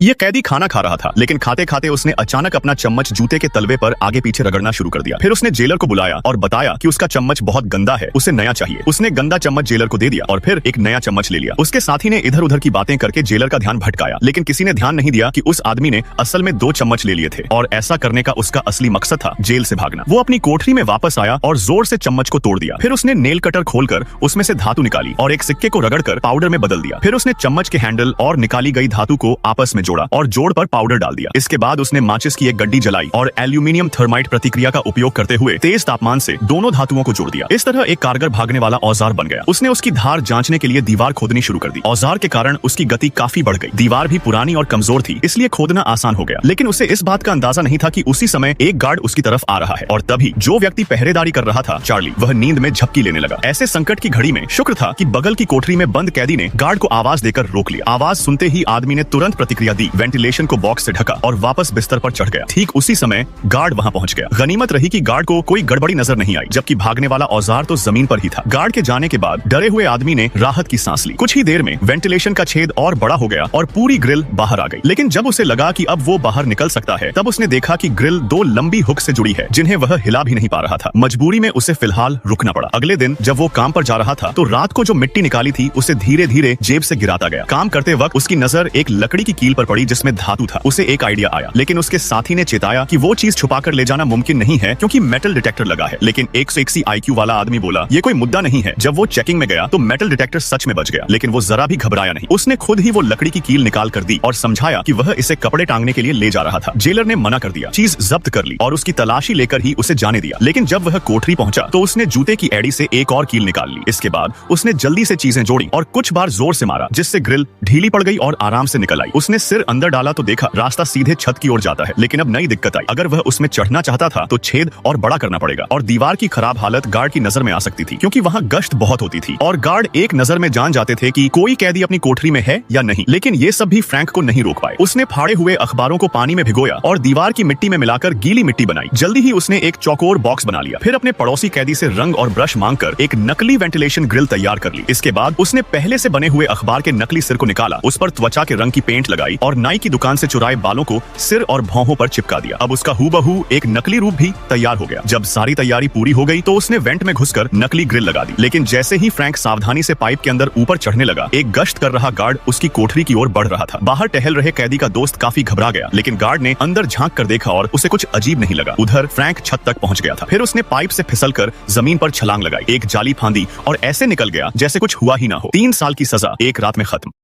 ये कैदी खाना खा रहा था, लेकिन खाते खाते उसने अचानक अपना चम्मच जूते के तलवे पर आगे पीछे रगड़ना शुरू कर दिया। फिर उसने जेलर को बुलाया और बताया कि उसका चम्मच बहुत गंदा है, उसे नया चाहिए। उसने गंदा चम्मच जेलर को दे दिया और फिर एक नया चम्मच ले लिया। उसके साथी ने इधर उधर की बातें करके जेलर का ध्यान भटकाया, लेकिन किसी ने ध्यान नहीं दिया कि उस आदमी ने असल में 2 चम्मच ले लिए थे और ऐसा करने का उसका असली मकसद था जेल से भागना। वो अपनी कोठरी में वापस आया और जोर से चम्मच को तोड़ दिया। फिर उसने नेल कटर खोलकर उसमें से धातु निकाली और एक सिक्के को रगड़कर पाउडर में बदल दिया। फिर उसने चम्मच के हैंडल और निकाली गई धातु को आपस में जोड़ा और जोड़ पर पाउडर डाल दिया। इसके बाद उसने माचिस की एक गड्डी जलाई और एल्यूमिनियम थर्माइट प्रतिक्रिया का उपयोग करते हुए तेज तापमान से दोनों धातुओं को जोड़ दिया। इस तरह एक कारगर भागने वाला औजार बन गया। उसने उसकी धार जांचने के लिए दीवार खोदनी शुरू कर दी। औजार के कारण उसकी गति काफी बढ़ गई। दीवार भी पुरानी और कमजोर थी, इसलिए खोदना आसान हो गया। लेकिन उसे इस बात का अंदाजा नहीं था कि उसी समय एक गार्ड उसकी तरफ आ रहा है और तभी जो व्यक्ति पहरेदारी कर रहा था, चार्ली, वह नींद में झपकी लेने लगा। ऐसे संकट की घड़ी में शुक्र था कि बगल की कोठरी में बंद कैदी ने गार्ड को आवाज देकर रोक लिया। आवाज सुनते ही आदमी ने तुरंत प्रतिक्रिया दी, वेंटिलेशन को बॉक्स से ढका और वापस बिस्तर पर चढ़ गया। ठीक उसी समय गार्ड वहां पहुंच गया। गनीमत रही कि गार्ड को कोई गड़बड़ी नजर नहीं आई, जबकि भागने वाला औजार तो जमीन पर ही था। गार्ड के जाने के बाद डरे हुए आदमी ने राहत की सांस ली। कुछ ही देर में वेंटिलेशन का छेद और बड़ा हो गया और पूरी ग्रिल बाहर आ गई। लेकिन जब उसे लगा कि अब वो बाहर निकल सकता है, तब उसने देखा कि ग्रिल 2 लंबी हुक से जुड़ी है, जिन्हें वह हिला भी नहीं पा रहा था। मजबूरी में उसे फिलहाल रुकना पड़ा। अगले दिन जब वो काम पर जा रहा था, तो रात को जो मिट्टी निकाली थी उसे धीरे धीरे जेब से गिराता गया। काम करते वक्त उसकी नजर एक लकड़ी की कील पर पड़ी जिसमें धातु था। उसे एक आइडिया आया, लेकिन उसके साथी ने चेताया कि वो चीज छुपाकर ले जाना मुमकिन नहीं है क्योंकि मेटल डिटेक्टर लगा है। लेकिन 181 IQ वाला आदमी बोला, ये कोई मुद्दा नहीं है। जब वो चेकिंग में गया तो मेटल डिटेक्टर सच में बच गया, लेकिन वो जरा भी घबराया नहीं। उसने खुद ही वो लकड़ी की कील निकाल कर दी और समझाया कि वह इसे कपड़े टांगने के लिए ले जा रहा था। जेलर ने मना कर दिया, चीज जब्त कर ली और उसकी तलाशी लेकर ही उसे जाने दिया। लेकिन जब वह कोठरी पहुंचा तो उसने जूते की एड़ी से एक और कील निकाल ली। इसके बाद उसने जल्दी से चीजें जोड़ी और कुछ बार जोर से मारा, जिससे ग्रिल ढीली पड़ गई और आराम से निकल आई। उसने सिर अंदर डाला तो देखा रास्ता सीधे छत की ओर जाता है। लेकिन अब नई दिक्कत आई, अगर वह उसमें चढ़ना चाहता था तो छेद और बड़ा करना पड़ेगा और दीवार की खराब हालत गार्ड की नजर में आ सकती थी, क्योंकि वहां गश्त बहुत होती थी और गार्ड एक नजर में जान जाते थे कि कोई कैदी अपनी कोठरी में है या नहीं। लेकिन ये सब भी फ्रैंक को नहीं रोक पाए। उसने फाड़े हुए अखबारों को पानी में भिगोया और दीवार की मिट्टी में मिलाकर गीली मिट्टी बनाई। जल्दी ही उसने एक चौकोर बॉक्स बना लिया। फिर अपने पड़ोसी कैदी से रंग और ब्रश मांगकर एक नकली वेंटिलेशन ग्रिल तैयार कर ली। इसके बाद उसने पहले से बने हुए अखबार के नकली सिर को निकाला, उस पर त्वचा के रंग की पेंट लगाई और नाई की दुकान से चुराए बालों को सिर और भौहों पर चिपका दिया। अब उसका हूबहू एक नकली रूप भी तैयार हो गया। जब सारी तैयारी पूरी हो गई तो उसने वेंट में घुसकर नकली ग्रिल लगा दी। लेकिन जैसे ही फ्रैंक सावधानी से पाइप के अंदर ऊपर चढ़ने लगा, एक गश्त कर रहा गार्ड उसकी कोठरी की ओर बढ़ रहा था। बाहर टहल रहे कैदी का दोस्त काफी घबरा गया, लेकिन गार्ड ने अंदर झांक कर देखा और उसे कुछ अजीब नहीं लगा। उधर फ्रैंक छत तक पहुंच गया था। फिर उसने पाइप से फिसलकर जमीन पर छलांग लगाई, एक जाली फांदी और ऐसे निकल गया जैसे कुछ हुआ ही ना हो। 3 साल की सजा एक रात में खत्म।